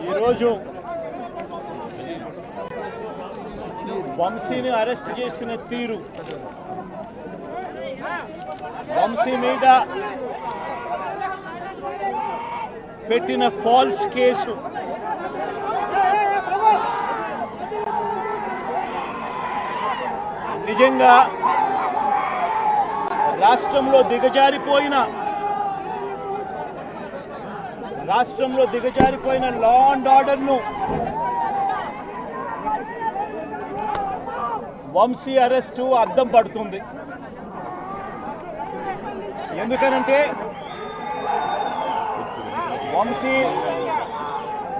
ఈరోజు వంశీని అరెస్ట్ చేసిన తీరు, వంశీ మీద పెట్టిన ఫాల్స్ కేసు నిజంగా రాష్ట్రంలో దిగజారిపోయిన లా అండ్ ఆర్డర్ను వంశీ అరెస్టు అద్దం పడుతుంది. ఎందుకనంటే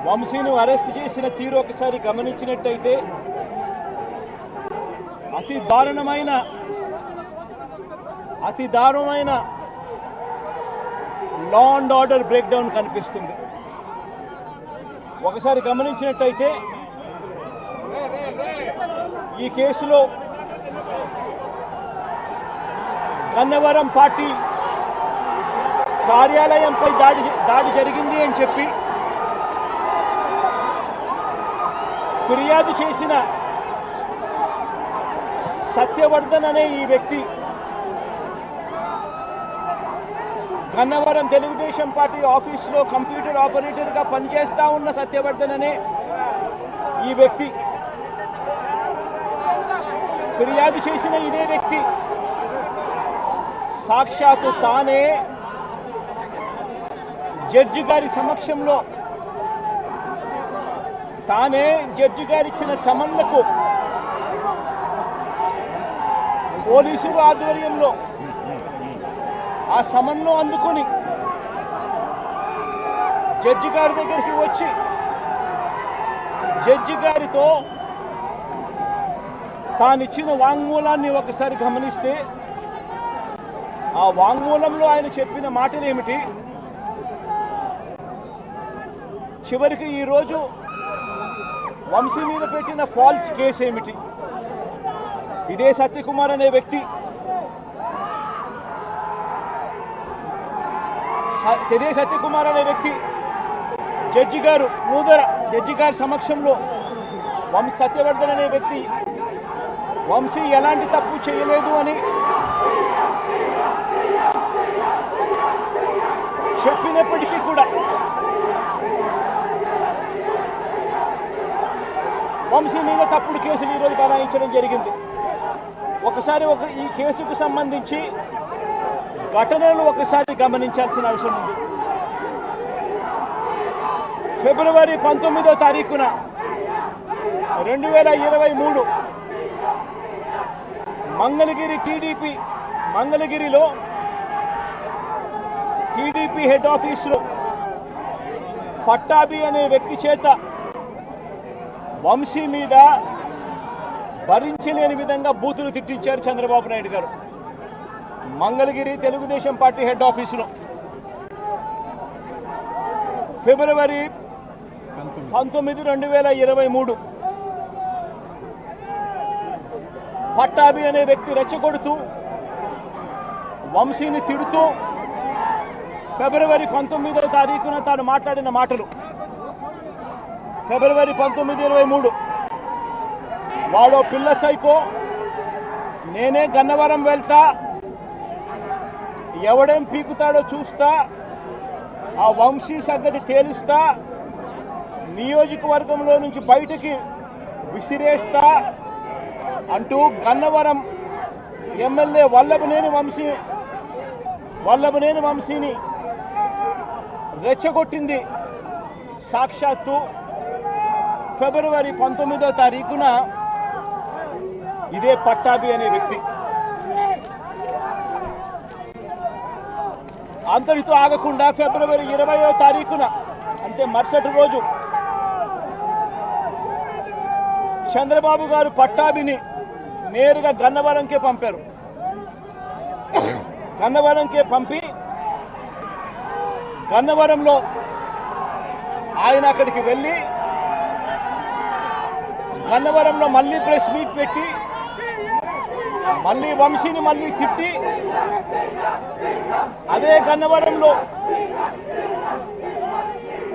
వంశీను అరెస్ట్ చేసిన తీరు ఒకసారి గమనించినట్టయితే అతి దారుణమైన law and order break down కనిపిస్తుంది. ఒకసారి గమనించినట్టయితే ఈ కేసులో గన్నవరం పార్టీ కార్యాలయంపై దాడి జరిగింది అని చెప్పి ఫిర్యాదు చేసిన సత్యవర్ధన్ అనే ఈ వ్యక్తి, గన్నవరం తెలుగుదేశం పార్టీ ఆఫీసులో కంప్యూటర్ ఆపరేటర్గా పనిచేస్తా ఉన్న సత్యవర్ధన్ అనే ఈ వ్యక్తి, ఫిర్యాదు చేసిన ఇదే వ్యక్తి సాక్షాత్తు తానే జడ్జి గారి సమక్షంలో జడ్జి గారిచ్చిన సమన్లకు పోలీసుల ఆధ్వర్యంలో ఆ సమన్ను అందుకొని జడ్జి గారి దగ్గరికి వచ్చి జడ్జి గారితో తానిచ్చిన వాంగ్మూలాన్ని ఒకసారి గమనిస్తే ఆ వాంగ్మూలంలో ఆయన చెప్పిన మాటలు ఏమిటి, చివరికి ఈరోజు వంశీ మీద పెట్టిన ఫాల్స్ కేసు ఏమిటి, ఇదే సత్యకుమార్ అనే వ్యక్తి జడ్జి గారు జడ్జి గారి సమక్షంలో సత్యవర్ధన్ అనే వ్యక్తి వంశీ ఎలాంటి తప్పు చేయలేదు అని చెప్పినప్పటికీ కూడా వంశీ మీద తప్పుడు కేసులు ఈరోజు బనాయించడం జరిగింది. ఒకసారి ఈ కేసుకు సంబంధించి ఘటనలు ఒకసారి గమనించాల్సిన అవసరం ఉంది. ఫిబ్రవరి 19వ తారీఖున 2023 మంగళగిరిలో టీడీపీ హెడ్ ఆఫీసులో పట్టాభి అనే వ్యక్తి చేత వంశీ మీద భరించలేని విధంగా బూతులు తిట్టించారు చంద్రబాబు నాయుడు గారు. మంగళగిరి తెలుగుదేశం పార్టీ హెడ్ ఆఫీసులో ఫిబ్రవరి 19, 2023 పట్టాభి అనే వ్యక్తి రెచ్చగొడుతూ వంశీని తిడుతూ ఫిబ్రవరి 19వ తారీఖున తాను మాట్లాడిన మాటలు, ఫిబ్రవరి 19, 23 వాడో పిల్ల సైకో, నేనే గన్నవరం వెళ్తా, ఎవడేం పీకుతాడో చూస్తా, ఆ వంశీ సంగతి తేలుస్తా, నియోజకవర్గంలో నుంచి బయటికి విసిరేస్తా అంటూ గన్నవరం ఎమ్మెల్యే వల్లభనేని వంశీని రెచ్చగొట్టింది సాక్షాత్తు ఫిబ్రవరి 19వ తారీఖున ఇదే పట్టాభి అనే వ్యక్తి అంతటితో ఆగకుండా ఫిబ్రవరి 20వ తారీఖున అంటే మరుసటి రోజు చంద్రబాబు గారు పట్టాభిని నేరుగా గన్నవరంకే పంపారు. గన్నవరంకే పంపి గన్నవరంలో ఆయన అక్కడికి వెళ్ళి గన్నవరంలో మళ్ళీ ప్రెస్ మీట్ పెట్టి మళ్ళీ వంశీని మళ్ళీ తిట్టి అదే గన్నవరంలో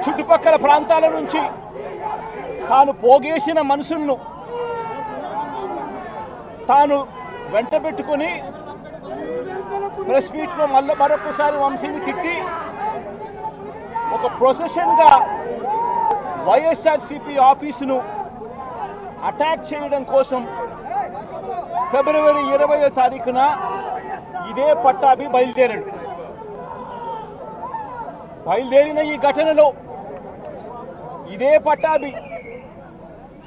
చుట్టుపక్కల ప్రాంతాల నుంచి తాను పోగేసిన మనుషులను తాను వెంట పెట్టుకొని ప్రెస్ మీట్లో మరొకసారి వంశీని తిట్టి ఒక ప్రొసెషన్గా వైఎస్ఆర్సీపీ ఆఫీసును అటాక్ చేయడం కోసం ఫిబ్రవరి 20వ తారీఖున ఇదే పట్టాభి బయలుదేరిన ఈ ఘటనలో ఇదే పట్టాభి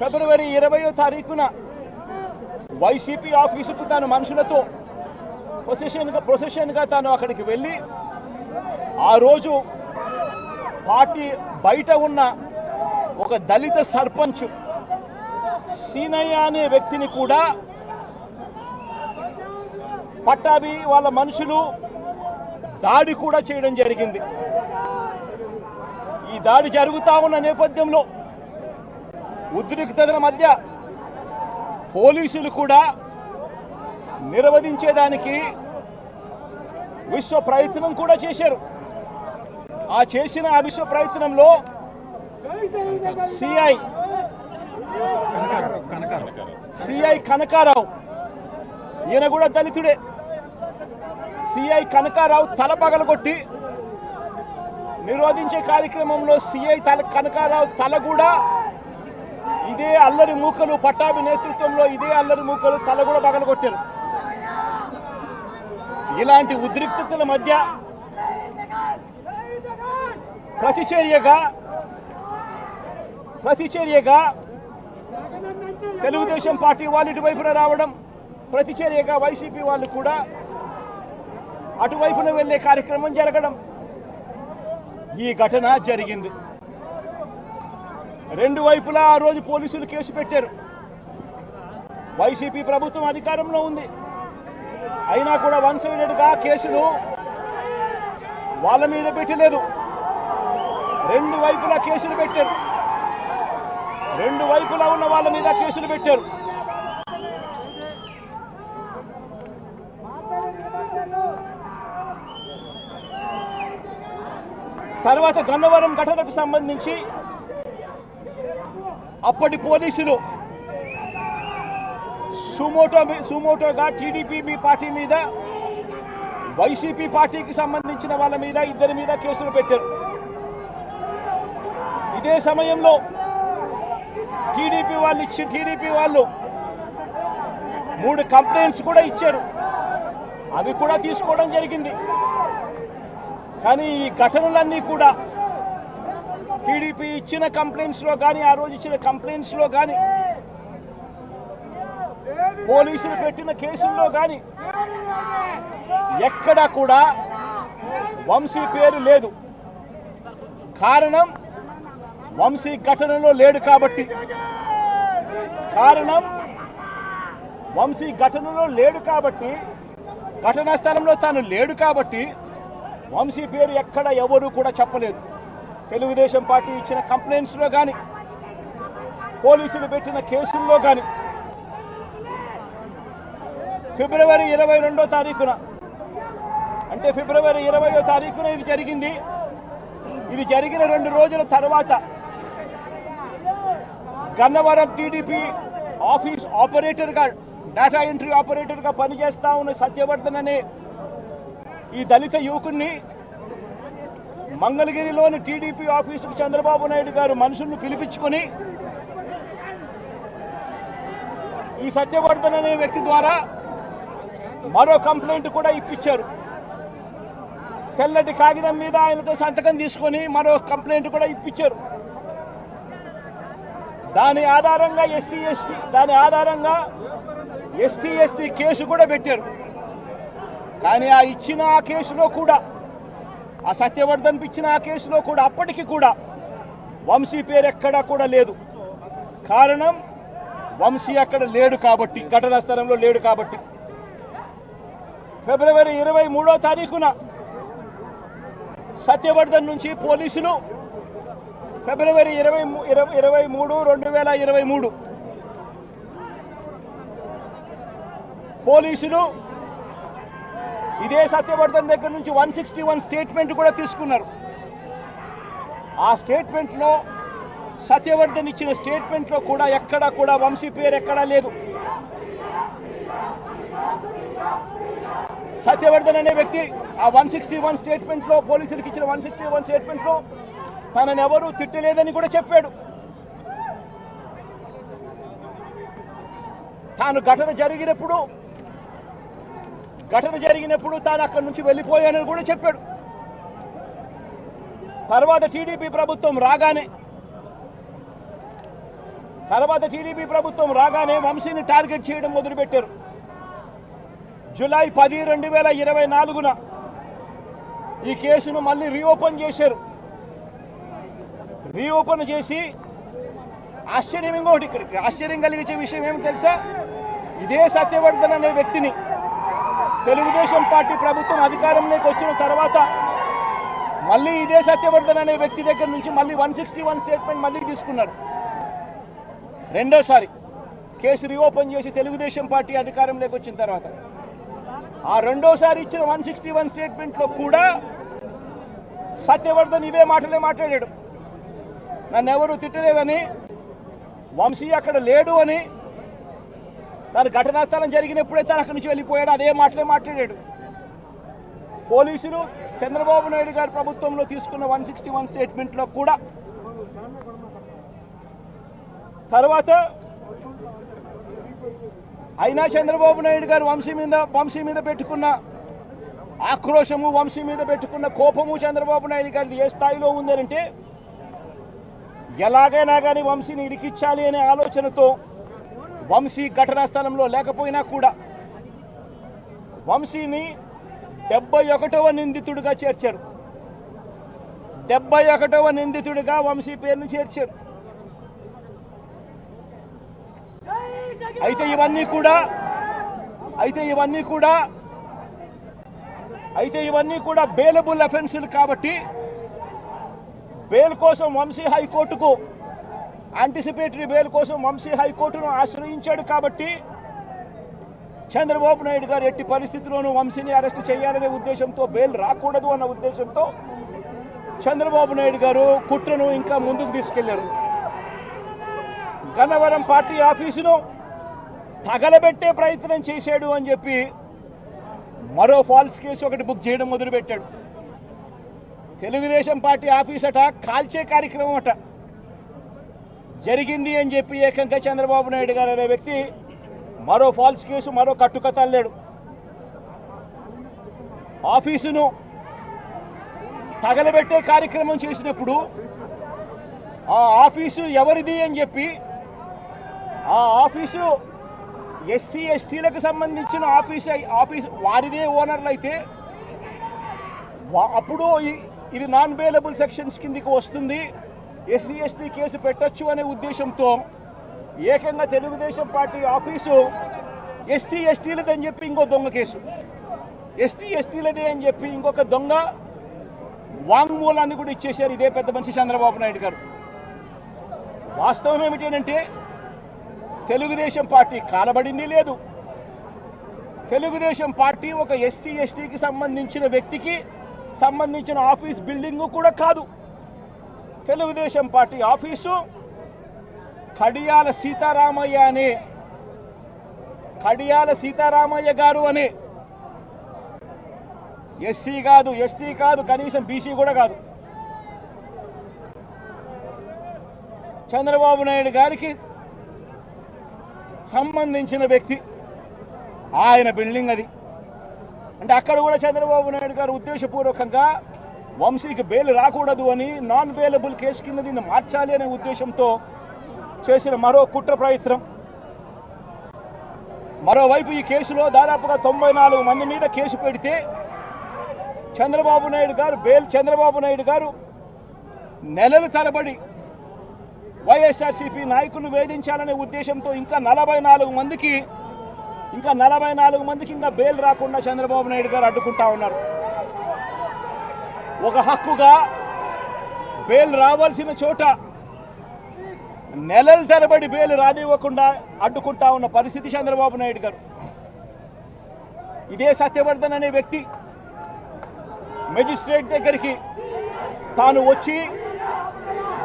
ఫిబ్రవరి 20వ తారీఖున వైసీపీ ఆఫీసుకు తాను మనుషులతో ప్రొసెషన్గా తాను అక్కడికి వెళ్ళి ఆ రోజు పార్టీ బయట ఉన్న ఒక దళిత సర్పంచ్ సీనయ్య అనే వ్యక్తిని కూడా పట్టాభి వాళ్ళ మనుషులు దాడి కూడా చేయడం జరిగింది. ఈ దాడి జరుగుతా ఉన్న నేపథ్యంలో ఉద్రిక్తతల మధ్య పోలీసులు కూడా నిర్వహించేదానికి విశ్వ ప్రయత్నం కూడా చేశారు. ఆ చేసిన విశ్వ ప్రయత్నంలో సిఐ కనకారావు, ఈయన కూడా దళితుడే, సిఐ కనకారావు తల పగలగొట్టి నిరోధించే కార్యక్రమంలో సిఐ కనకారావు తల కూడా ఇదే అల్లరి మూకలు పట్టాభి నేతృత్వంలో ఇదే అల్లరి మూకలు తల కూడా పగలగొట్టారు. ఇలాంటి ఉద్రిక్తతల మధ్య ప్రతిచర్యగా తెలుగుదేశం పార్టీ వాళ్ళు ఇటువైపున రావడం, ప్రతిచర్యగా వైసీపీ వాళ్ళు కూడా అటువైపున వెళ్లే కార్యక్రమం జరగడం, ఈ ఘటన జరిగింది. రెండు వైపులా ఆ రోజు పోలీసులు కేసు పెట్టారు. వైసీపీ ప్రభుత్వం అధికారంలో ఉంది, అయినా కూడా వన్సైడెడ్గా కేసులు వాళ్ళ మీద పెట్టలేదు. రెండు వైపులా కేసులు పెట్టారు, రెండు వైపులా ఉన్న వాళ్ళ మీద కేసులు పెట్టారు. తర్వాత గన్నవరం ఘటనకు సంబంధించి అప్పటి పోలీసులు సుమోటోగా టీడీపీ పార్టీ మీద, వైసీపీ పార్టీకి సంబంధించిన వాళ్ళ మీద, ఇద్దరి మీద కేసులు పెట్టారు. ఇదే సమయంలో టీడీపీ వాళ్ళు 3 కంప్లైంట్స్ కూడా ఇచ్చారు, అవి కూడా తీసుకోవడం జరిగింది. కానీ ఈ ఘటనలన్నీ కూడా టీడీపీ ఇచ్చిన కంప్లైంట్స్లో కానీ, ఆ రోజు ఇచ్చిన కంప్లైంట్స్లో కానీ, పోలీసులు పెట్టిన కేసుల్లో కానీ ఎక్కడా కూడా వంశీ పేరు లేదు. కారణం వంశీ ఘటనలో లేడు కాబట్టి, ఘటనా స్థలంలో తాను లేడు కాబట్టి వంశీ పేరు ఎక్కడ ఎవరు కూడా చెప్పలేదు. తెలుగుదేశం పార్టీ ఇచ్చిన కంప్లైంట్స్లో కానీ, పోలీసులు పెట్టిన కేసుల్లో కానీ ఫిబ్రవరి 22వ తారీఖున అంటే ఫిబ్రవరి 20వ తారీఖున ఇది జరిగింది. ఇది జరిగిన 2 రోజుల తర్వాత గన్నవరం టీడీపీ ఆఫీస్ ఆపరేటర్గా, డేటా ఎంట్రీ ఆపరేటర్గా పనిచేస్తా ఉన్న సత్యవర్ధన్ అనే ఈ దళిత యువకుడిని మంగళగిరిలోని టీడీపీ ఆఫీసుకు చంద్రబాబు నాయుడు గారు మనుషులను పిలిపించుకొని ఈ సత్యవర్ధన్ అనే వ్యక్తి ద్వారా మరో కంప్లైంట్ కూడా ఇప్పించారు. తెల్లటి కాగితం మీద ఆయనతో సంతకం తీసుకొని మరో కంప్లైంట్ కూడా ఇప్పించారు. దాని ఆధారంగా ఎస్టీ ఎస్టీ కేసు కూడా పెట్టారు. కానీ ఆ ఇచ్చిన ఆ కేసులో కూడా, ఆ సత్యవర్ధన్ ఇచ్చిన ఆ కేసులో కూడా అప్పటికి కూడా వంశీ పేరు ఎక్కడా కూడా లేదు. కారణం వంశీ అక్కడ లేడు కాబట్టి, ఘటనా స్థలంలో లేడు కాబట్టి. ఫిబ్రవరి 23వ తారీఖున సత్యవర్ధన్ నుంచి పోలీసులు ఫిబ్రవరి 23, 2023 పోలీసులు ఇదే సత్యవర్ధన్ దగ్గర నుంచి 161 స్టేట్మెంట్ కూడా తీసుకున్నారు. ఆ స్టేట్మెంట్లో సత్యవర్ధన్ ఇచ్చిన స్టేట్మెంట్లో కూడా ఎక్కడా కూడా వంశీ పేరు ఎక్కడా లేదు. సత్యవర్ధన్ అనే వ్యక్తి ఆ 161 స్టేట్మెంట్లో, పోలీసులకు ఇచ్చిన 161 స్టేట్మెంట్లో తనని ఎవరూ తిట్టలేదని కూడా చెప్పాడు. తాను ఘటన జరిగినప్పుడు తాను అక్కడి నుంచి వెళ్ళిపోయానని కూడా చెప్పాడు. తర్వాత టీడీపీ ప్రభుత్వం రాగానే వంశీని టార్గెట్ చేయడం మొదలుపెట్టారు. జూలై 10, 2024న ఈ కేసును మళ్ళీ రీఓపెన్ చేశారు. రీఓపెన్ చేసి ఆశ్చర్యం కలిగించే విషయం ఏమి తెలుసా? ఇదే సత్యవర్ధన్ అనే వ్యక్తిని తెలుగుదేశం పార్టీ ప్రభుత్వం అధికారంలోకి వచ్చిన తర్వాత మళ్ళీ ఇదే సత్యవర్ధన్ అనే వ్యక్తి దగ్గర నుంచి మళ్ళీ 161 స్టేట్మెంట్ మళ్ళీ తీసుకున్నారు. రెండోసారి కేసు రీఓపెన్ చేసి తెలుగుదేశం పార్టీ అధికారంలోకి వచ్చిన తర్వాత ఆ రెండోసారి ఇచ్చిన 161 స్టేట్మెంట్లో కూడా సత్యవర్ధన్ ఇవే మాటలే మాట్లాడాడు. నన్ను ఎవరు తిట్టలేదని, వంశీ అక్కడ లేడు అని, తన ఘటనా స్థలం జరిగినప్పుడే తను అక్కడి నుంచి వెళ్ళిపోయాడు, అదే మాటలే మాట్లాడాడు. పోలీసులు చంద్రబాబు నాయుడు గారి ప్రభుత్వంలో తీసుకున్న 161 స్టేట్మెంట్లో కూడా తర్వాత అయినా చంద్రబాబు నాయుడు గారు వంశీ మీద పెట్టుకున్న ఆక్రోశము, వంశీ మీద పెట్టుకున్న కోపము చంద్రబాబు నాయుడు గారిది ఏ స్థాయిలో ఉందనంటే, ఎలాగైనా కానీ వంశీని ఇరికించాలి అనే ఆలోచనతో వంశీ ఘటనా స్థలంలో లేకపోయినా కూడా వంశీని 71వ నిందితుడిగా చేర్చారు. 71వ నిందితుడిగా వంశీ పేరును చేర్చారు. అయితే ఇవన్నీ కూడా బెయిలబుల్ అఫెన్సులు కాబట్టి బెయిల్ కోసం వంశీ హైకోర్టుకు, యాంటిసిపేటరీ బెయిల్ కోసం వంశీ హైకోర్టును ఆశ్రయించాడు. కాబట్టి చంద్రబాబు నాయుడు గారు ఎట్టి పరిస్థితుల్లోనూ వంశీని అరెస్ట్ చేయాలనే ఉద్దేశంతో, బెయిల్ రాకూడదు అన్న ఉద్దేశంతో చంద్రబాబు నాయుడు గారు కుట్రను ఇంకా ముందుకు తీసుకెళ్లారు. గన్నవరం పార్టీ ఆఫీసును తగలబెట్టే ప్రయత్నం చేశాడు అని చెప్పి మరో ఫాల్స్ కేసు ఒకటి బుక్ చేయడం మొదలుపెట్టాడు. తెలుగుదేశం పార్టీ ఆఫీస్ అట కాల్చే కార్యక్రమం అట జరిగింది అని చెప్పి ఏకంగా చంద్రబాబు నాయుడు గారు అనే వ్యక్తి మరో ఫాల్స్ కేసు, మరో కట్టుకథ అల్లాడు. ఆఫీసును తగలబెట్టే కార్యక్రమం చేసినప్పుడు ఆ ఆఫీసు ఎవరిది అని చెప్పి, ఆ ఆఫీసు ఎస్సీ ఎస్టీలకు సంబంధించిన ఆఫీస్ వారిదే ఓనర్లు అయితే అప్పుడు ఇది నాన్ బెయిలబుల్ సెక్షన్స్ కిందికి వస్తుంది, ఎస్సీ ఎస్టీ కేసు పెట్టచ్చు అనే ఉద్దేశంతో ఏకంగా తెలుగుదేశం పార్టీ ఆఫీసు ఎస్సీ ఎస్టీలదని చెప్పి ఇంకో దొంగ కేసు, ఎస్టీ ఎస్టీలదే అని చెప్పి ఇంకొక దొంగ వాంగ్మూలాన్ని కూడా ఇచ్చేశారు ఇదే పెద్ద మనిషి చంద్రబాబు నాయుడు గారు. వాస్తవం ఏమిటంటే తెలుగుదేశం పార్టీ కాలబడింది లేదు. తెలుగుదేశం పార్టీ ఒక ఎస్సీ ఎస్టీకి సంబంధించిన వ్యక్తికి సంబంధించిన ఆఫీస్ బిల్డింగ్ కూడా కాదు. తెలుగుదేశం పార్టీ ఆఫీసు కడియాల సీతారామయ్య గారు అనే ఎస్సీ కాదు, ఎస్టీ కాదు, కనీసం బీసీ కూడా కాదు, చంద్రబాబు నాయుడు గారికి సంబంధించిన వ్యక్తి, ఆయన బిల్డింగ్ అది. అంటే అక్కడ కూడా చంద్రబాబు నాయుడు గారు ఉద్దేశపూర్వకంగా వంశీకి బెయిల్ రాకూడదు అని, నాన్ బెయిలబుల్ కేసు కింద దీన్ని మార్చాలి అనే ఉద్దేశంతో చేసిన మరో కుట్ర ప్రయత్నం. మరోవైపు ఈ కేసులో దాదాపుగా 94 మంది మీద కేసు పెడితే చంద్రబాబు నాయుడు గారు నెలల తరబడి వైఎస్ఆర్సీపీ నాయకులు వేధించాలనే ఉద్దేశంతో ఇంకా 44 మందికి ఇంకా బెయిల్ రాకుండా చంద్రబాబు నాయుడు గారు అడ్డుకుంటా ఉన్నారు. ఒక హక్కుగా బెయిల్ రావాల్సిన చోట నెలల తరబడి బెయిల్ రానివ్వకుండా అడ్డుకుంటా ఉన్న పరిస్థితి చంద్రబాబు నాయుడు గారు. ఇదే సత్యవర్ధన్ అనే వ్యక్తి మెజిస్ట్రేట్ దగ్గరికి తాను వచ్చి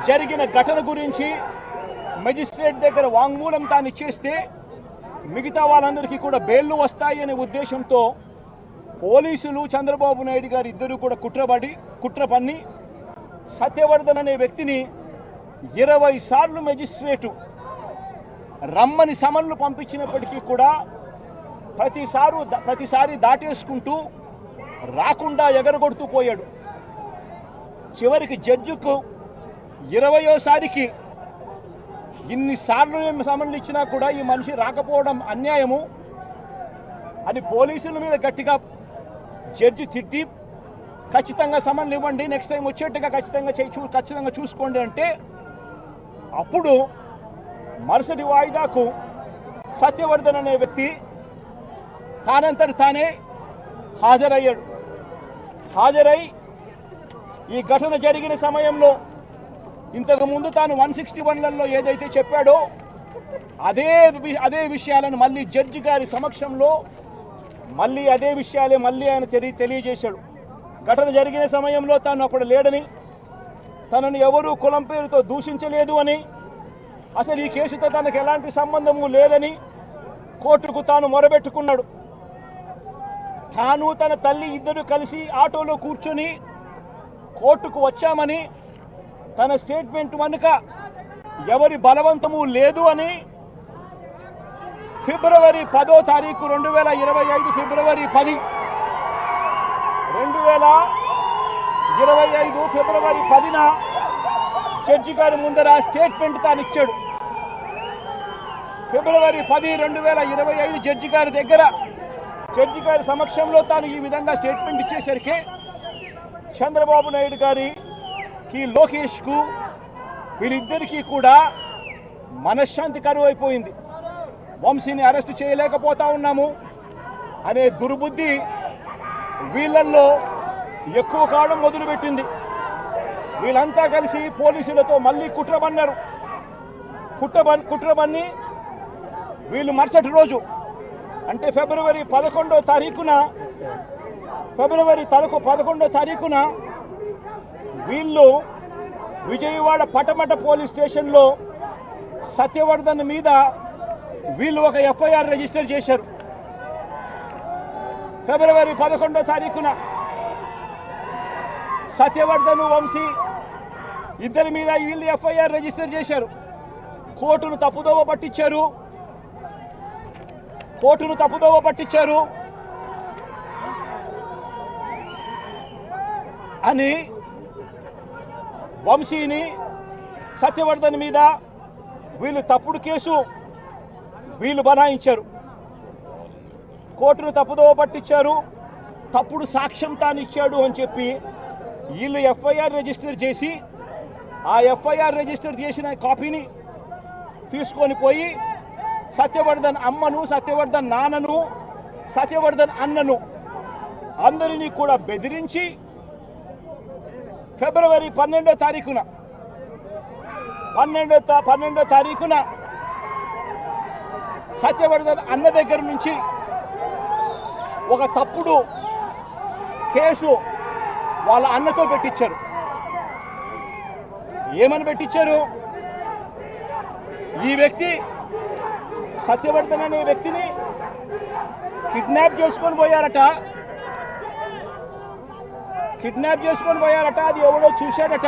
జరిగిన ఘటన గురించి మెజిస్ట్రేట్ దగ్గర వాంగ్మూలం తాను ఇచ్చేస్తే మిగతా వాళ్ళందరికీ కూడా బెయిల్లు వస్తాయి అనే ఉద్దేశంతో పోలీసులు చంద్రబాబు నాయుడు గారు ఇద్దరు కూడా కుట్ర పన్ని సత్యవర్ధన్ అనే వ్యక్తిని 20 సార్లు మెజిస్ట్రేటు రమ్మని సమన్లు పంపించినప్పటికీ కూడా ప్రతిసారి దాటేసుకుంటూ రాకుండా ఎగరగొడుతూ పోయాడు. చివరికి జడ్జికు 20వ సారికి ఇన్నిసార్లు సమన్లు ఇచ్చినా కూడా ఈ మనిషి రాకపోవడం అన్యాయము అని పోలీసుల మీద గట్టిగా జడ్జి తిట్టి ఖచ్చితంగా సమన్లు ఇవ్వండి, నెక్స్ట్ టైం వచ్చేట్టుగా ఖచ్చితంగా చూసుకోండి అంటే అప్పుడు మరుసటి వాయిదాకు సత్యవర్ధన్ అనే వ్యక్తి తానంతటి తానే హాజరై ఈ ఘటన జరిగిన సమయంలో ఇంతకుముందు తాను 161లలో ఏదైతే చెప్పాడో అదే విషయాలను మళ్ళీ జడ్జి గారి సమక్షంలో అదే విషయాలే ఆయన తెలియజేశాడు. ఘటన జరిగిన సమయంలో తాను అప్పుడు లేడని, తనను ఎవరూ కులం పేరుతో దూషించలేదు అని, అసలు ఈ కేసుతో తనకు ఎలాంటి సంబంధము లేదని కోర్టుకు తాను మొరబెట్టుకున్నాడు. తాను తన తల్లి ఇద్దరు కలిసి ఆటోలో కూర్చొని కోర్టుకు వచ్చామని, తన స్టేట్మెంట్ వెనుక ఎవరి బలవంతము లేదు అని ఫిబ్రవరి 10వ తారీఖు 2025 ఫిబ్రవరి 10 2025 ఫిబ్రవరి 10న జడ్జి గారి ముందర స్టేట్మెంట్ తాను ఇచ్చాడు. ఫిబ్రవరి 10, 2025 జడ్జి గారి సమక్షంలో తాను ఈ విధంగా స్టేట్మెంట్ ఇచ్చేసరికి చంద్రబాబు నాయుడు గారికి లోకేష్కు వీరిద్దరికీ కూడా మనశ్శాంతి కరువు అయిపోయింది. వంశీని అరెస్ట్ చేయలేకపోతా ఉన్నాము అనే దుర్బుద్ధి వీళ్ళల్లో ఎక్కువ కావడం మొదలుపెట్టింది. వీళ్ళంతా కలిసి పోలీసులతో మళ్ళీ కుట్రబన్నారు. కుట్రబన్ని వీళ్ళు మరుసటి రోజు అంటే ఫిబ్రవరి 11వ తారీఖున వీళ్ళు విజయవాడ పటమట పోలీస్ స్టేషన్లో సత్యవర్ధన్ మీద వీళ్ళు ఒక ఎఫ్ఐఆర్ రిజిస్టర్ చేశారు. ఫిబ్రవరి 11వ తారీఖున సత్యవర్ధన్, వంశీ ఇద్దరి మీద వీళ్ళు ఎఫ్ఐఆర్ రిజిస్టర్ చేశారు. కోర్టును తప్పుదోవ పట్టించారు అని వంశీని, సత్యవర్ధన్ మీద వీళ్ళు తప్పుడు కేసు బనాయించారు. కోర్టును తప్పుదోవ పట్టించారు, తప్పుడు సాక్ష్యం తాను ఇచ్చాడు అని చెప్పి వీళ్ళు ఎఫ్ఐఆర్ రిజిస్టర్ చేసి ఆ ఎఫ్ఐఆర్ రిజిస్టర్ చేసిన కాపీని తీసుకొని పోయి సత్యవర్ధన్ అమ్మను, సత్యవర్ధన్ నాన్నను, సత్యవర్ధన్ అన్నను అందరినీ కూడా బెదిరించి ఫిబ్రవరి 12వ తారీఖున సత్యవర్ధన్ అన్న దగ్గర నుంచి ఒక తప్పుడు కేసు వాళ్ళ అన్నతో పెట్టించారు. ఏమని పెట్టించారు? ఈ వ్యక్తి సత్యవర్ధన్ అనే వ్యక్తిని కిడ్నాప్ చేసుకొని పోయారట. అది ఎవడో చూశాడట.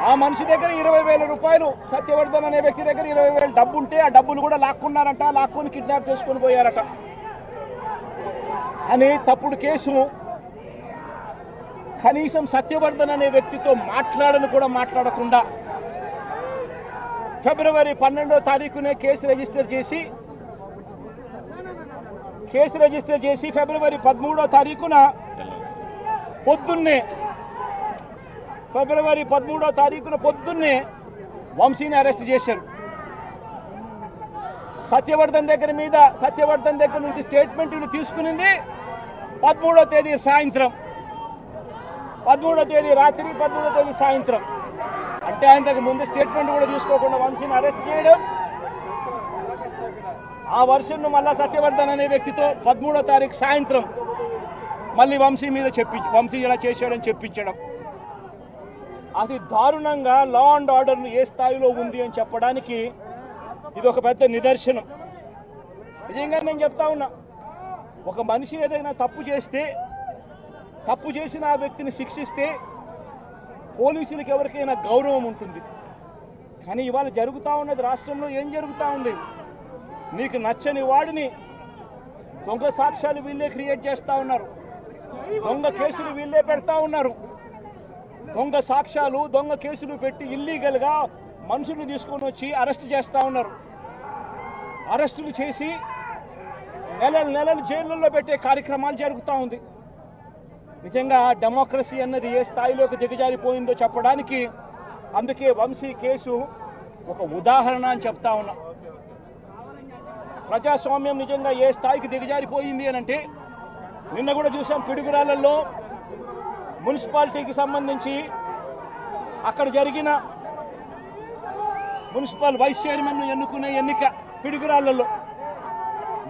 ఆ మనిషి దగ్గర 20,000 రూపాయలు, సత్యవర్ధన్ అనే వ్యక్తి దగ్గర 20,000 డబ్బు ఉంటే ఆ డబ్బులు కూడా లాక్కొని కిడ్నాప్ చేసుకొని పోయారట అని తప్పుడు కేసు. కనీసం సత్యవర్ధన్ అనే వ్యక్తితో మాట్లాడకుండా ఫిబ్రవరి 12వ తారీఖునే కేసు రిజిస్టర్ చేసి ఫిబ్రవరి 13వ తారీఖున పొద్దున్నే వంశీని అరెస్ట్ చేశారు. సత్యవర్ధన్ దగ్గర నుంచి స్టేట్మెంట్లు తీసుకునింది 13వ తేదీ సాయంత్రం, 13వ తేదీ రాత్రి, 13వ తేదీ సాయంత్రం. అంటే ఆయనకు ముందు స్టేట్మెంట్ కూడా తీసుకోకుండా వంశీని అరెస్ట్ చేయడం, ఆ వర్షన్ను మళ్ళా సత్యవర్ధన్ అనే వ్యక్తితో 13వ తారీఖు సాయంత్రం మళ్ళీ వంశీ ఇలా చేశాడని చెప్పించడం, అది దారుణంగా లా అండ్ ఆర్డర్ను ఏ స్థాయిలో ఉంది అని చెప్పడానికి ఇది ఒక పెద్ద నిదర్శనం. నిజంగా నేను చెప్తా ఉన్నా, ఒక మనిషి ఏదైనా తప్పు చేసిన ఆ వ్యక్తిని శిక్షిస్తే పోలీసులకు ఎవరికైనా గౌరవం ఉంటుంది. కానీ ఇవాళ జరుగుతూ ఉన్నది రాష్ట్రంలో ఏం జరుగుతూ ఉంది? నీకు నచ్చని వాడిని దొంగ సాక్ష్యాలు వీళ్ళే క్రియేట్ చేస్తూ ఉన్నారు, దొంగ కేసులు వీళ్ళే పెడతా ఉన్నారు. దొంగ సాక్ష్యాలు, దొంగ కేసులు పెట్టి ఇల్లీగల్గా మనుషులు తీసుకొని వచ్చి అరెస్ట్ చేస్తూ ఉన్నారు. అరెస్టులు చేసి నెలలు జైళ్ళల్లో పెట్టే కార్యక్రమాలు జరుగుతూ ఉంది. నిజంగా డెమోక్రసీ అన్నది ఏ స్థాయిలోకి దిగజారిపోయిందో చెప్పడానికి అందుకే వంశీ కేసు ఒక ఉదాహరణ అని చెప్తా ఉన్నా. ప్రజాస్వామ్యం నిజంగా ఏ స్థాయికి దిగజారిపోయింది అని అంటే, నిన్న కూడా చూసాం పిడుగురాళ్లలో మున్సిపాలిటీకి సంబంధించి అక్కడ జరిగిన మున్సిపల్ వైస్ చైర్మన్ ఎన్నుకునే ఎన్నిక పిడుగురాళ్లలో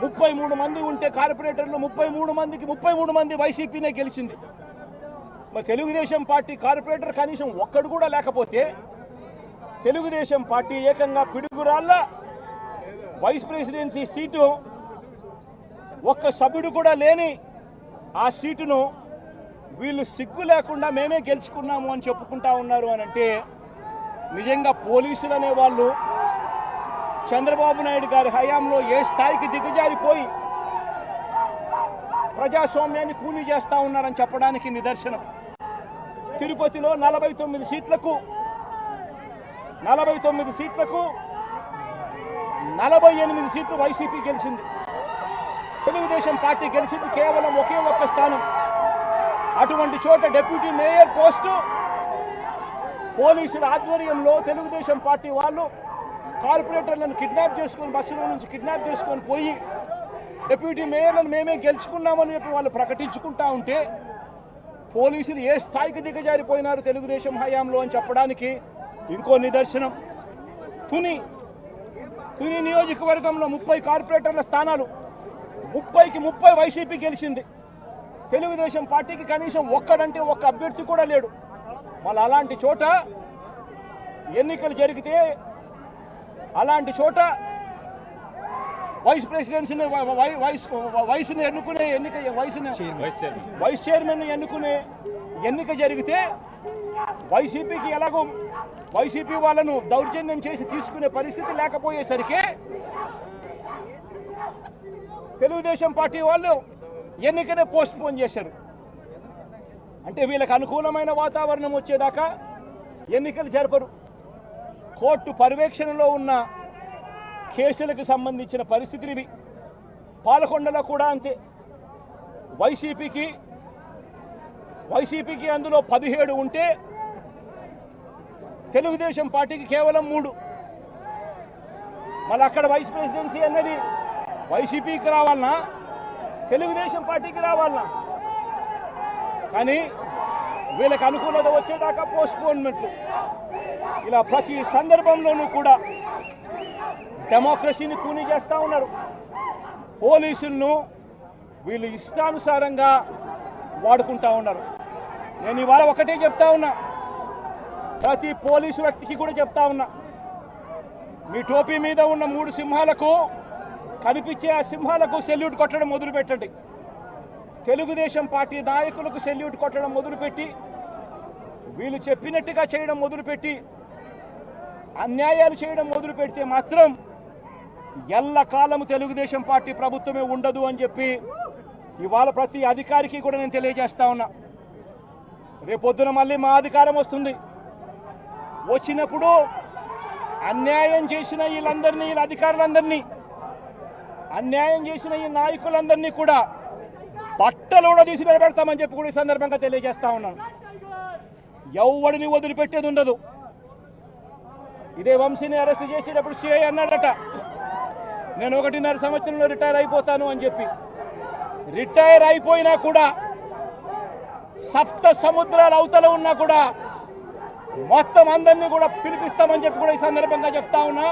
33 మంది ఉంటే కార్పొరేటర్లు 33 మంది వైసీపీనే గెలిచింది. మరి తెలుగుదేశం పార్టీ కార్పొరేటర్ కనీసం ఒక్కడు కూడా లేకపోతే తెలుగుదేశం పార్టీ ఏకంగా పిడుగురాళ్ల వైస్ ప్రెసిడెన్సీ సీటు ఒక్క సభ్యుడు కూడా లేని ఆ సీటును వీళ్ళు సిగ్గు లేకుండా మేమే గెలుచుకున్నాము అని చెప్పుకుంటా ఉన్నారు అని అంటే, నిజంగా పోలీసులు అనే వాళ్ళు చంద్రబాబు నాయుడు గారి హయాంలో ఏ స్థాయికి దిగజారిపోయి ప్రజాస్వామ్యాన్ని కూలీ చేస్తూ ఉన్నారని చెప్పడానికి నిదర్శనం. తిరుపతిలో 49 సీట్లకు 48 సీట్లు వైసీపీ గెలిచింది. తెలుగుదేశం పార్టీ గెలిచింది కేవలం ఒకే ఒక్క స్థానం. అటువంటి చోట డిప్యూటీ మేయర్ పోస్టు పోలీసుల ఆధ్వర్యంలో తెలుగుదేశం పార్టీ వాళ్ళు కార్పొరేటర్లను కిడ్నాప్ చేసుకొని బస్సులో నుంచి కిడ్నాప్ చేసుకొని పోయి డిప్యూటీ మేయర్లను మేమే గెలుచుకున్నామని చెప్పి వాళ్ళు ప్రకటించుకుంటా ఉంటే పోలీసులు ఏ స్థాయికి దిగజారిపోయినారు తెలుగుదేశం హయాంలో అని చెప్పడానికి ఇంకో నిదర్శనం. తుని నియోజకవర్గంలో 30 కార్పొరేటర్ల స్థానాలు 30కి 30 వైసీపీ గెలిచింది. తెలుగుదేశం పార్టీకి కనీసం ఒక్క అభ్యర్థి కూడా లేడు. మళ్ళీ అలాంటి చోట ఎన్నికలు జరిగితే అలాంటి చోట వైస్ ప్రెసిడెన్సీని వయసుని ఎన్నుకునే ఎన్నిక వైస్ చైర్మన్ ఎన్నుకునే ఎన్నిక జరిగితే వైసీపీకి ఎలాగో వైసీపీ వాళ్ళను దౌర్జన్యం చేసి తీసుకునే పరిస్థితి లేకపోయేసరికి తెలుగుదేశం పార్టీ వాళ్ళు ఎన్నికనే పోస్ట్ పోన్ చేశారు. అంటే వీళ్ళకి అనుకూలమైన వాతావరణం వచ్చేదాకా ఎన్నికలు జరపరు. కోర్టు పర్యవేక్షణలో ఉన్న కేసులకు సంబంధించిన పరిస్థితులు ఇవి. పాలకొండలో కూడా అంతే. వైసీపీకి అందులో 17 ఉంటే తెలుగుదేశం పార్టీకి కేవలం 3. మళ్ళీ అక్కడ వైస్ ప్రెసిడెన్సీ అన్నది వైసీపీకి రావాలన్నా తెలుగుదేశం పార్టీకి రావాలన్నా, కానీ వీళ్ళకి అనుకూలత వచ్చేదాకా పోస్ట్పోన్మెంట్లు. ఇలా ప్రతి సందర్భంలోనూ కూడా డెమోక్రసీని కూనీ చేస్తూ ఉన్నారు. పోలీసులను వీళ్ళు ఇష్టానుసారంగా వాడుకుంటా ఉన్నారు. నేను ఇవాళ ఒకటే చెప్తా ఉన్నా, ప్రతి పోలీసు వ్యక్తికి కూడా చెప్తా ఉన్నా, మీ టోపీ మీద ఉన్న 3 సింహాలకు కనిపించే ఆ సింహాలకు సెల్యూట్ కొట్టడం మొదలుపెట్టండి. తెలుగుదేశం పార్టీ నాయకులకు సెల్యూట్ కొట్టడం మొదలుపెట్టి వీళ్ళు చెప్పినట్టుగా చేయడం మొదలుపెట్టి అన్యాయాలు చేయడం మొదలు పెడితే మాత్రం ఎల్లకాలము తెలుగుదేశం పార్టీ ప్రభుత్వమే ఉండదు అని చెప్పి ఇవాళ ప్రతి అధికారికి కూడా నేను తెలియజేస్తా ఉన్నా. రేపొద్దున మళ్ళీ మా అధికారం వస్తుంది. వచ్చినప్పుడు అన్యాయం చేసిన వీళ్ళందరినీ, వీళ్ళ అధికారులందరినీ, అన్యాయం చేసిన ఈ నాయకులందరినీ కూడా బట్టలు కూడా తీసి నిలబెడతామని చెప్పి కూడా ఈ సందర్భంగా తెలియజేస్తా ఉన్నాను. ఎవడిని వదిలిపెట్టేది ఉండదు. ఇదే వంశీని అరెస్ట్ చేసేటప్పుడు సిఐ అన్నాడట, నేను 1.5 సంవత్సరంలో రిటైర్ అయిపోతాను అని చెప్పి. రిటైర్ అయిపోయినా కూడా సప్త సముద్రాల అవతల ఉన్నా కూడా మొత్తం అందరినీ కూడా పిలిపిస్తామని చెప్పి కూడా ఈ సందర్భంగా చెప్తా ఉన్నా.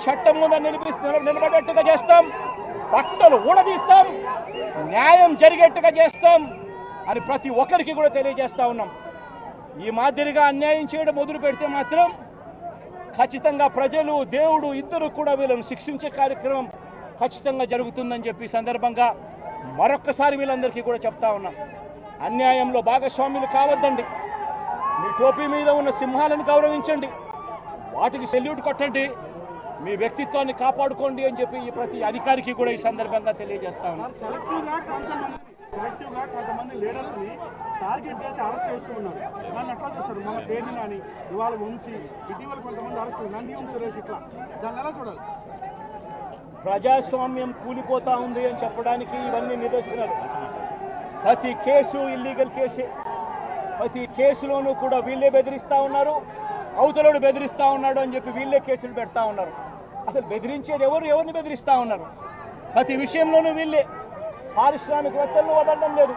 చట్టం ముందు నిలబడేట్టుగా చేస్తాం, బట్టలు ఊడదీస్తాం, న్యాయం జరిగేట్టుగా చేస్తాం అని ప్రతి ఒక్కరికి కూడా తెలియజేస్తా ఉన్నాం. ఈ మాదిరిగా అన్యాయం చేయడం మొదలు పెడితే మాత్రం ఖచ్చితంగా ప్రజలు, దేవుడు ఇద్దరు కూడా వీళ్ళను శిక్షించే కార్యక్రమం ఖచ్చితంగా జరుగుతుందని చెప్పి సందర్భంగా మరొక్కసారి వీళ్ళందరికీ కూడా చెప్తా ఉన్నాం. అన్యాయంలో భాగస్వాములు కావద్దండి. మీ టోపీ మీద ఉన్న సింహాలను గౌరవించండి, వాటికి సెల్యూట్ కొట్టండి, మీ వ్యక్తిత్వాన్ని కాపాడుకోండి అని చెప్పి ఈ ప్రతి అధికారికి కూడా ఈ సందర్భంగా తెలియజేస్తా ఉన్నాం. సెలెక్టివ్గా కొంతమంది లీడర్స్ని టార్గెట్ చేసి అరెస్ట్ చేస్తూ ఉన్నారు. దాన్ని ఎట్లా చూస్తారు? మన పేరుని కానీ ఇవాళ వంశీ, ఇటీవల కొంతమంది అరెస్ట్, నంది సురేష్, ఇట్లా దాన్ని ఎలా చూడాలి? ప్రజాస్వామ్యం కూలిపోతా ఉంది అని చెప్పడానికి ఇవన్నీ నిదర్శనాలు. ప్రతి కేసు ఇల్లీగల్ కేసే. ప్రతి కేసులోనూ కూడా వీళ్ళే బెదిరిస్తూ ఉన్నారు, అవతలోడు బెదిరిస్తూ ఉన్నాడు అని చెప్పి వీళ్ళే కేసులు పెడతా ఉన్నారు. అసలు బెదిరించేది ఎవరిని బెదిరిస్తూ ఉన్నారు? ప్రతి విషయంలోనూ వీళ్ళే. పారిశ్రామికవేత్తలను వదలడం లేదు,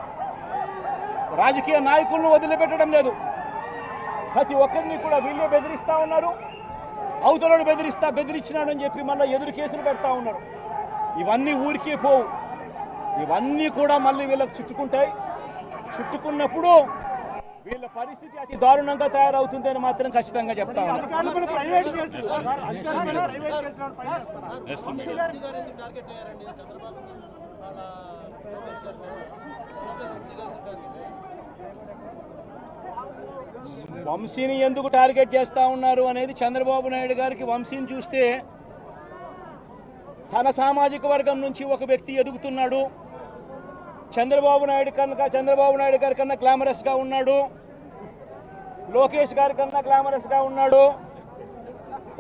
రాజకీయ నాయకులను వదిలిపెట్టడం లేదు. ప్రతి ఒక్కరిని కూడా వీళ్ళే బెదిరిస్తూ ఉన్నారు, అవతలోడు బెదిరించినాడు అని చెప్పి మళ్ళీ ఎదురు కేసులు పెడతా ఉన్నారు. ఇవన్నీ ఊరికే పోవు, ఇవన్నీ కూడా మళ్ళీ వీళ్ళకి చుట్టుకుంటాయి. చుట్టుకున్నప్పుడు వీళ్ళ పరిస్థితి అతి దారుణంగా తయారవుతుందని మాత్రం ఖచ్చితంగా చెప్తా ఉన్నాను. వంశీని ఎందుకు టార్గెట్ చేస్తా ఉన్నారు అనేది చంద్రబాబు నాయుడు గారికి వంశీని చూస్తే తన సామాజిక వర్గం నుంచి ఒక వ్యక్తి ఎదుగుతున్నాడు, చంద్రబాబు నాయుడు గారి కన్నా గ్లామరస్గా ఉన్నాడు, లోకేష్ గారి కన్నా గ్లామరస్గా ఉన్నాడు,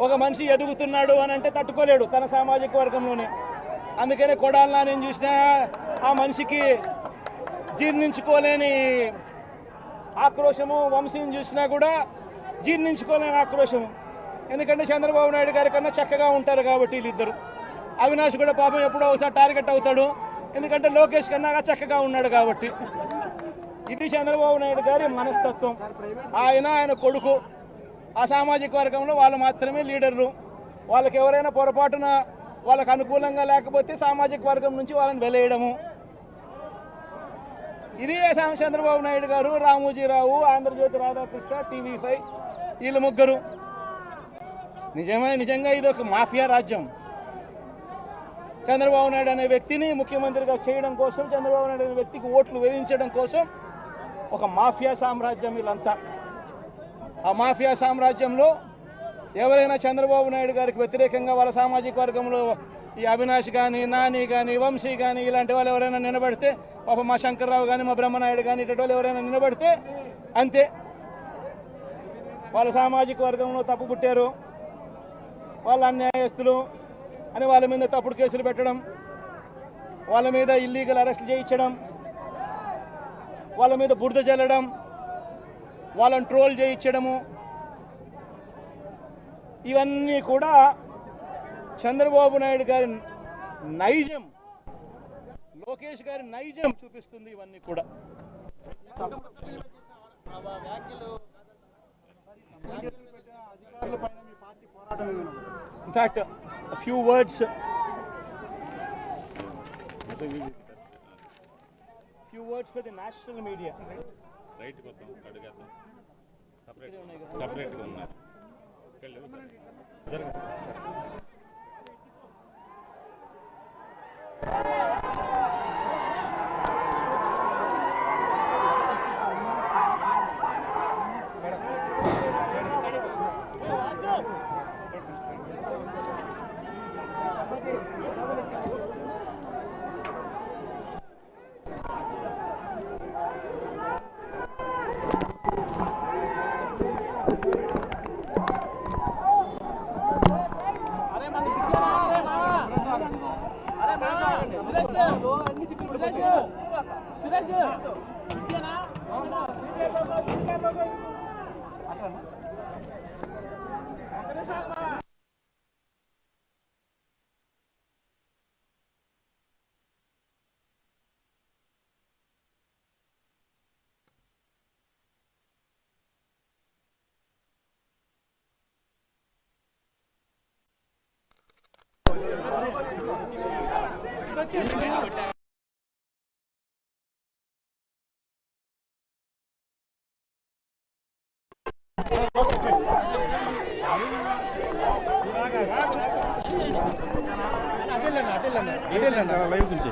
ఒక మనిషి ఎదుగుతున్నాడు అని అంటే తట్టుకోలేడు తన సామాజిక వర్గంలోనే. అందుకనే కొడాలి నాని చూసినా ఆ మనిషికి జీర్ణించుకోలేని ఆక్రోశము, వంశీని చూసినా కూడా జీర్ణించుకోలేని ఆక్రోశము. ఎందుకంటే చంద్రబాబు నాయుడు గారి కన్నా చక్కగా ఉంటారు కాబట్టి వీళ్ళిద్దరు. అవినాష్ కూడా పాపం ఎప్పుడో ఒకసారి టార్గెట్ అవుతాడు, ఎందుకంటే లోకేష్ కన్నా చక్కగా ఉన్నాడు కాబట్టి. ఇది చంద్రబాబు నాయుడు గారి మనస్తత్వం. ఆయన కొడుకు ఆ సామాజిక వర్గంలో వాళ్ళు మాత్రమే లీడర్లు. వాళ్ళకి ఎవరైనా పొరపాటున వాళ్ళకు అనుకూలంగా లేకపోతే సామాజిక వర్గం నుంచి వాళ్ళని వెలేయడము. ఇది చంద్రబాబు నాయుడు గారు, రామోజీరావు, ఆంధ్రజ్యోతి రాధాకృష్ణ, TV5 వీళ్ళు ముగ్గురు. నిజంగా ఇది ఒక మాఫియా రాజ్యం. చంద్రబాబు నాయుడు అనే వ్యక్తిని ముఖ్యమంత్రిగా చేయడం కోసం, చంద్రబాబు నాయుడు అనే వ్యక్తికి ఓట్లు వేయించడం కోసం ఒక మాఫియా సామ్రాజ్యం వీళ్ళంతా. ఆ మాఫియా సామ్రాజ్యంలో ఎవరైనా చంద్రబాబు నాయుడు గారికి వ్యతిరేకంగా వాళ్ళ సామాజిక వర్గంలో ఈ అవినాష్ కానీ, నాని కానీ, వంశీ కానీ ఇలాంటి వాళ్ళు ఎవరైనా నిలబడితే, పాప మా శంకర్రావు కానీ, మా బ్రహ్మనాయుడు కానీ ఇటువంటి వాళ్ళు ఎవరైనా నిలబడితే అంతే, వాళ్ళ సామాజిక వర్గంలో తప్పు పుట్టారు, వాళ్ళ అన్యాయస్తులు అని వాళ్ళ మీద తప్పుడు కేసులు పెట్టడం, వాళ్ళ మీద ఇల్లీగల్ అరెస్ట్ చేయించడం, వాళ్ళ మీద బురద జల్లడం, వాళ్ళని ట్రోల్ చేయించడము, ఇవన్నీ కూడా చంద్రబాబు నాయుడు గారి నైజం, లోకేష్ గారి నైజం చూపిస్తుంది. ఇవన్నీ కూడా in fact a few words for the national media. Right కొత్త అడుగుతాం సపరేట్గా ఉన్నారు. లైవ్ గురించి